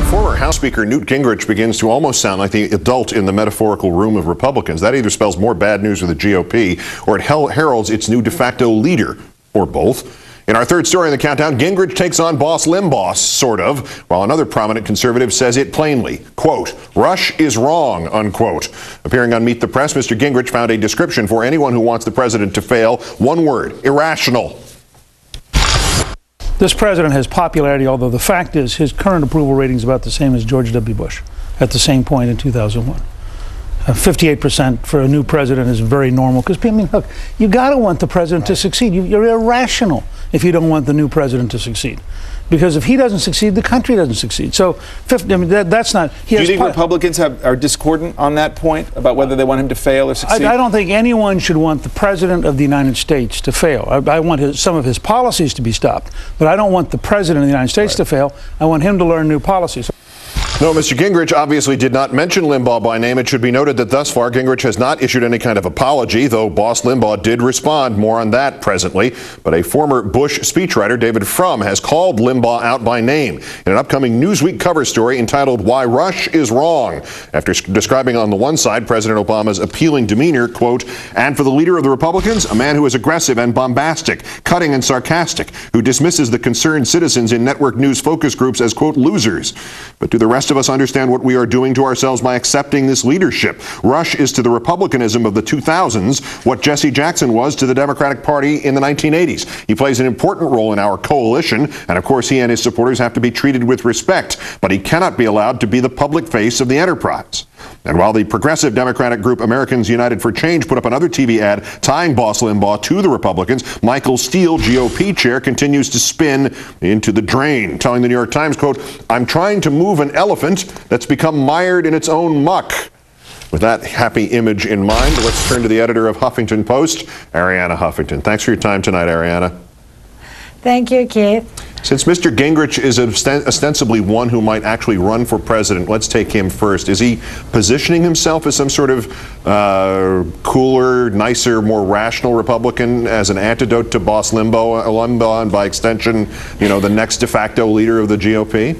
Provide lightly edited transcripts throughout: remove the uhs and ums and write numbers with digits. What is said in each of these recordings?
Former House Speaker Newt Gingrich begins to almost sound like the adult in the metaphorical room of Republicans. That either spells more bad news for the GOP or it heralds its new de facto leader, or both. In our third story in the countdown, Gingrich takes on boss Limbaugh, sort of, while another prominent conservative says it plainly. Quote, Rush is wrong, unquote. Appearing on Meet the Press, Mr. Gingrich found a description for anyone who wants the president to fail. One word, irrational. This president has popularity, although the fact is his current approval rating is about the same as George W. Bush at the same point in 2001. 58% for a new president is very normal, because I mean, look, you got to want the president to succeed. You're irrational if you don't want the new president to succeed, because if he doesn't succeed, the country doesn't succeed. So, I mean, that's not. Do you think Republicans are discordant on that point about whether they want him to fail or succeed? I don't think anyone should want the president of the United States to fail. I want some of his policies to be stopped, but I don't want the president of the United States to fail. I want him to learn new policies. No, Mr. Gingrich obviously did not mention Limbaugh by name. It should be noted that thus far Gingrich has not issued any kind of apology, though boss Limbaugh did respond. More on that presently. But a former Bush speechwriter, David Frum, has called Limbaugh out by name in an upcoming Newsweek cover story entitled Why Rush is Wrong, after describing on the one side President Obama's appealing demeanor, quote, and for the leader of the Republicans, a man who is aggressive and bombastic, cutting and sarcastic, who dismisses the concerned citizens in network news focus groups as, quote, losers. But do the rest of us understand what we are doing to ourselves by accepting this leadership? Rush is to the Republicanism of the 2000s what Jesse Jackson was to the Democratic Party in the 1980s. He plays an important role in our coalition, and of course he and his supporters have to be treated with respect, but he cannot be allowed to be the public face of the enterprise. And while the progressive Democratic group Americans United for Change put up another TV ad tying boss Limbaugh to the Republicans, Michael Steele, GOP chair, continues to spin into the drain, telling the New York Times, quote, I'm trying to move an elephant that's become mired in its own muck. With that happy image in mind, let's turn to the editor of Huffington Post, Arianna Huffington. Thanks for your time tonight, Arianna. Thank you, Keith. Since Mr. Gingrich is ostensibly one who might actually run for president, let's take him first. Is he positioning himself as some sort of cooler, nicer, more rational Republican as an antidote to boss Limbaugh, and by extension, you know, the next de facto leader of the GOP?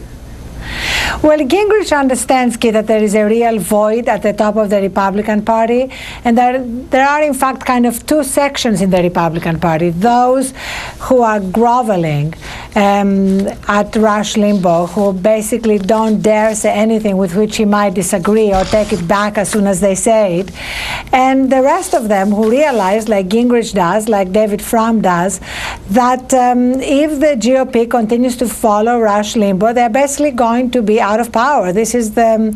Well, Gingrich understands, Keith, that there is a real void at the top of the Republican Party, and there are, in fact, kind of two sections in the Republican Party. Those who are groveling at Rush Limbaugh, who basically don't dare say anything with which he might disagree or take it back as soon as they say it. And the rest of them who realize, like Gingrich does, like David Frum does, that if the GOP continues to follow Rush Limbaugh, they're basically going to be out of power. This is the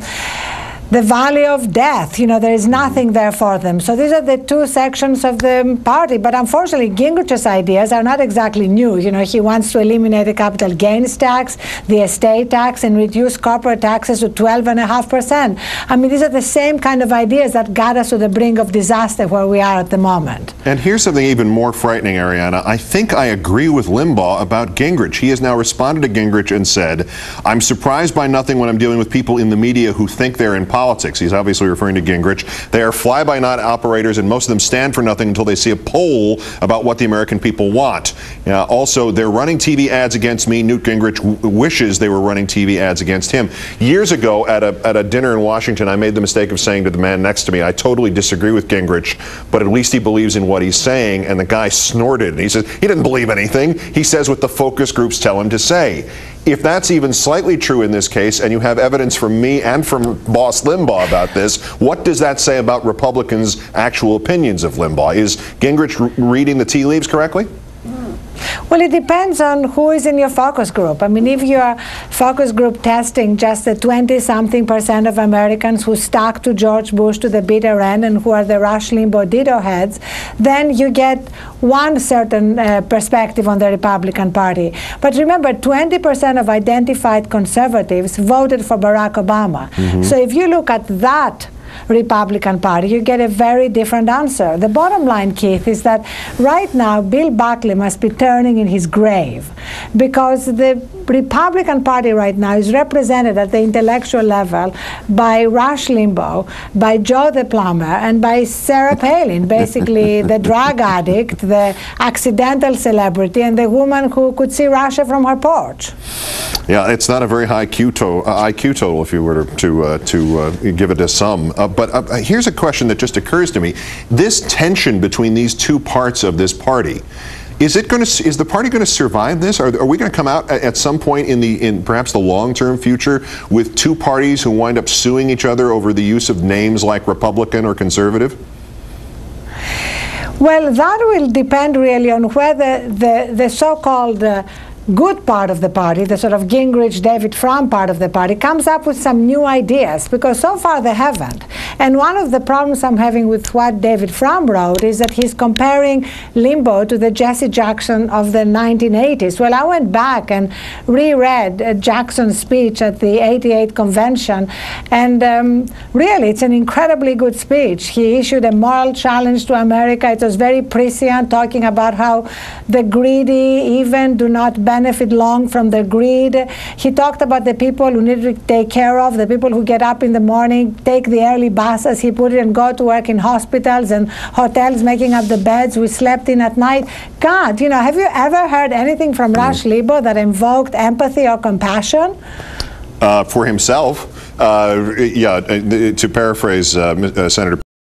valley of death. You know, there is nothing there for them. So these are the two sections of the party. But unfortunately, Gingrich's ideas are not exactly new. You know, he wants to eliminate the capital gains tax, the estate tax, and reduce corporate taxes to 12.5%. I mean, these are the same kind of ideas that got us to the brink of disaster where we are at the moment. And here's something even more frightening, Arianna. I think I agree with Limbaugh about Gingrich. He has now responded to Gingrich and said, I'm surprised by nothing when I'm dealing with people in the media who think they're in politics. He's obviously referring to Gingrich. They are fly-by-night operators, and most of them stand for nothing until they see a poll about what the American people want. Also, they're running TV ads against me. Newt Gingrich wishes they were running TV ads against him. Years ago, at a dinner in Washington, I made the mistake of saying to the man next to me, I totally disagree with Gingrich, but at least he believes in what he's saying. And the guy snorted. He says, he didn't believe anything. He says what the focus groups tell him to say. If that's even slightly true in this case, and you have evidence from me and from boss Limbaugh about this, what does that say about Republicans' actual opinions of Limbaugh? Is Gingrich reading the tea leaves correctly? Well, it depends on who is in your focus group. I mean, if you're focus group testing just the 20-something% of Americans who stuck to George Bush to the bitter end and who are the Rush Limbaugh ditto heads, then you get one certain perspective on the Republican Party. But remember, 20% of identified conservatives voted for Barack Obama. So if you look at that Republican Party, you get a very different answer. The bottom line, Keith, is that right now Bill Buckley must be turning in his grave, because the Republican Party right now is represented at the intellectual level by Rush Limbaugh, by Joe the Plumber, and by Sarah Palin, basically the drug addict, the accidental celebrity, and the woman who could see Russia from her porch. Yeah, it's not a very high IQ total if you were to give it a sum. But here's a question that just occurs to me. This tension between these two parts of this party, is the party going to survive this? Are we going to come out at some point in perhaps the long-term future with two parties who wind up suing each other over the use of names like Republican or conservative? Well, that will depend really on whether the so-called good part of the party, the sort of Gingrich, David Frum part of the party, comes up with some new ideas, because so far they haven't. And one of the problems I'm having with what David Frum wrote is that he's comparing Limbaugh to the Jesse Jackson of the 1980s. Well, I went back and reread Jackson's speech at the '88 convention, and really it's an incredibly good speech. He issued a moral challenge to America. It was very prescient, talking about how the greedy even do not benefit long from the greed. He talked about the people who need to take care of, the people who get up in the morning, take the early bus, as he put it, and go to work in hospitals and hotels, making up the beds we slept in at night. God, you know, have you ever heard anything from Rush Limbaugh that invoked empathy or compassion? For himself, yeah, to paraphrase Senator